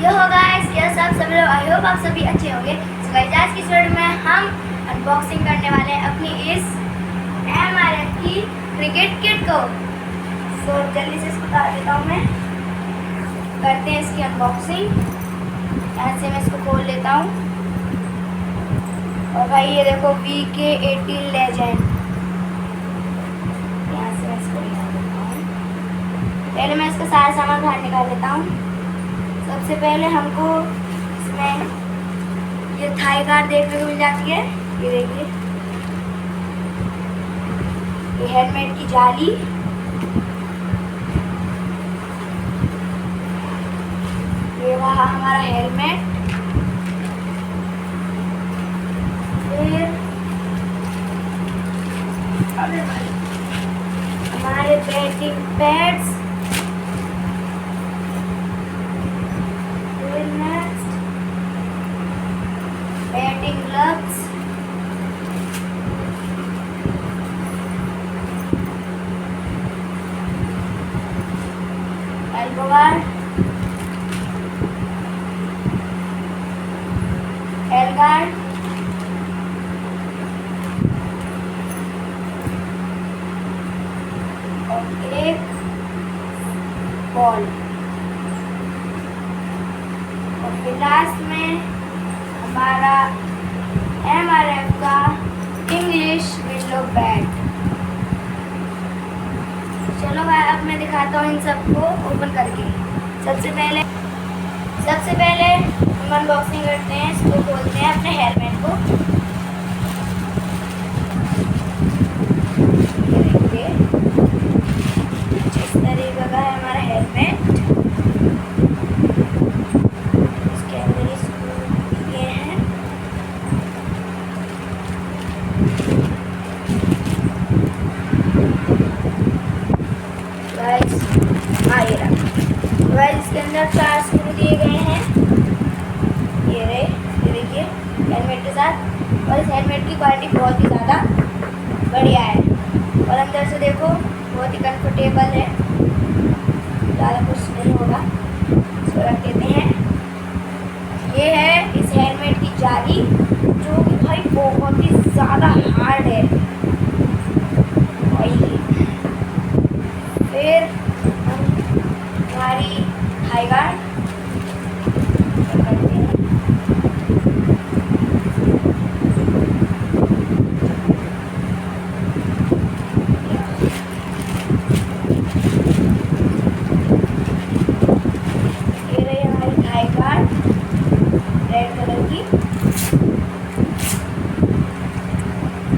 यो हो गाइस, ये सब लोग आई होप आप सभी अच्छे होंगे। सो गाइस, आज की इस वीडियो में हम अनबॉक्सिंग करने वाले हैं अपनी इस MRF की क्रिकेट किट को। सो जल्दी से इसको उतार देता हूँ मैं। करते हैं इसकी अनबॉक्सिंग। यहाँ से मैं इसको खोल लेता हूँ। और भाई ये देखो VK18 लेजेंड। यहाँ से मैं इसको निकाल देता हूँ। पहले मैं इसका सारा सामान बाहर निकाल लेता हूँ। सबसे पहले हमको इसमें ये थाई गार्ड देखने को मिल जाती है। ये देखिए, ये हेलमेट की जाली, ये रहा हमारा हेलमेट। फिर हमारे batting pads, batting gloves, elbow guard, L guard, और एक बॉल। और फिर लास्ट में हमारा MRF का इंग्लिश विंडो पैड। चलो भाई, अब मैं दिखाता हूँ इन सबको ओपन करके। सबसे पहले हम अनबॉक्सिंग करते हैं, इसको खोलते हैं अपने हेलमेट को। ये देखिए, इस तरीके का है हमारा हेलमेट। इसके अंदर 4 स्क्रू दिए गए हैं। ये रहे, ये देखिए हेलमेट के साथ। और इस हेलमेट की क्वालिटी बहुत ही ज़्यादा बढ़िया है। और अंदर से देखो, बहुत ही कंफर्टेबल है, ज़्यादा कुछ नहीं होगा। इसको रख देते हैं। ये है इस हेलमेट की जाली, जो कि भाई बहुत ही ज़्यादा हार्ड है। फिर हमारी थाई गार्ड करते हैं। ये रही हमारी थाई गार्ड रेड कलर की।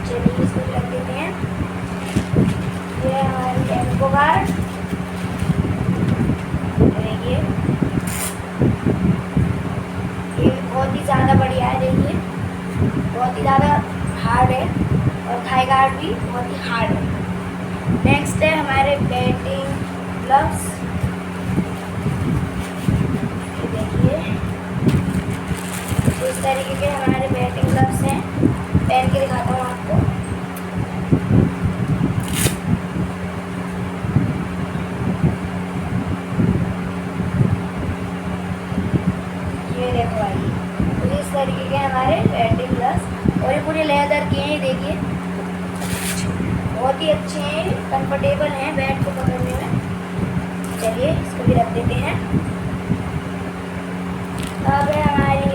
चलिए इसको रख देते हैं। ये हमारी एल्बो गार्ड, बहुत ही ज़्यादा बढ़िया है। देखिए, बहुत ही ज़्यादा हार्ड है। और थाई गार्ड भी बहुत ही हार्ड है। नेक्स्ट है हमारे बैटिंग ग्लव्स। ये देखिए, इस तरीके के हमारे बैटिंग ग्लव्स हैं। पहन के दिखाता हूँ आपको। ये देखो भाई, इस तरीके के हमारे बैटिंग ग्लव्स। और ये पूरे लेदर के हैं। देखिए, बहुत ही अच्छे हैं, कंफर्टेबल हैं बैट को पकड़ने में। चलिए इसको भी रख देते हैं। अब है हमारी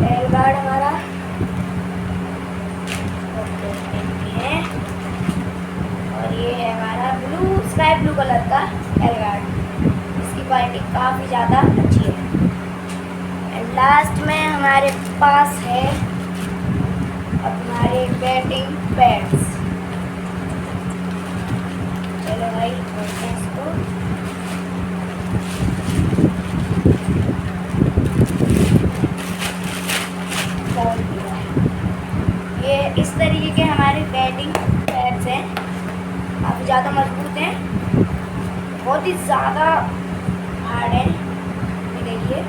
एल गार्ड हमारा, हैं। और ये है हमारा स्काई ब्लू कलर का एल गार्ड। इसकी क्वालिटी काफ़ी ज़्यादा अच्छी है। लास्ट में हमारे पास है हमारे बैटिंग पैड्स। चलो भाई, खोलते हैं इसको। खोल दिया। ये इस तरीके के हमारे बैटिंग पैड्स हैं। काफ़ी ज़्यादा मजबूत हैं, बहुत ही ज़्यादा हार्ड है। ये देखिए,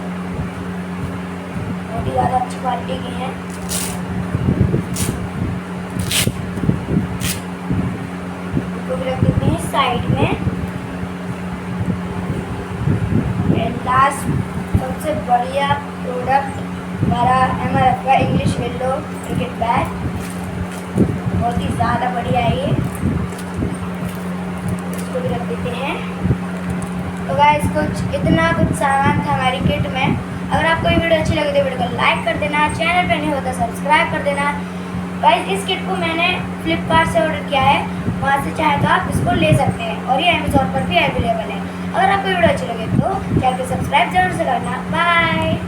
बहुत ही ज़्यादा अच्छी क्वालिटी की हैं। इसको भी रख देते हैं साइड में। लास्ट सबसे सबसे बढ़िया प्रोडक्ट हमारा MRF का इंग्लिश विंडो क्रिकेट बैट, बहुत ही ज़्यादा बढ़िया है ये। इसको भी रख देते हैं। तो गाइस कुछ इतना कुछ सामान था हमारी किट में। अगर आपको ये वीडियो अच्छी लगी तो वीडियो को लाइक कर देना, चैनल पे नहीं होता सब्सक्राइब कर देना। गाइस इस किट को मैंने फ्लिपकार्ट से ऑर्डर किया है, वहाँ से चाहे तो आप इसको ले सकते हैं और ये अमेज़ॉन पर भी अवेलेबल है। अगर आपको वीडियो अच्छी लगे तो चैनल को सब्सक्राइब जरूर से करना। बाय।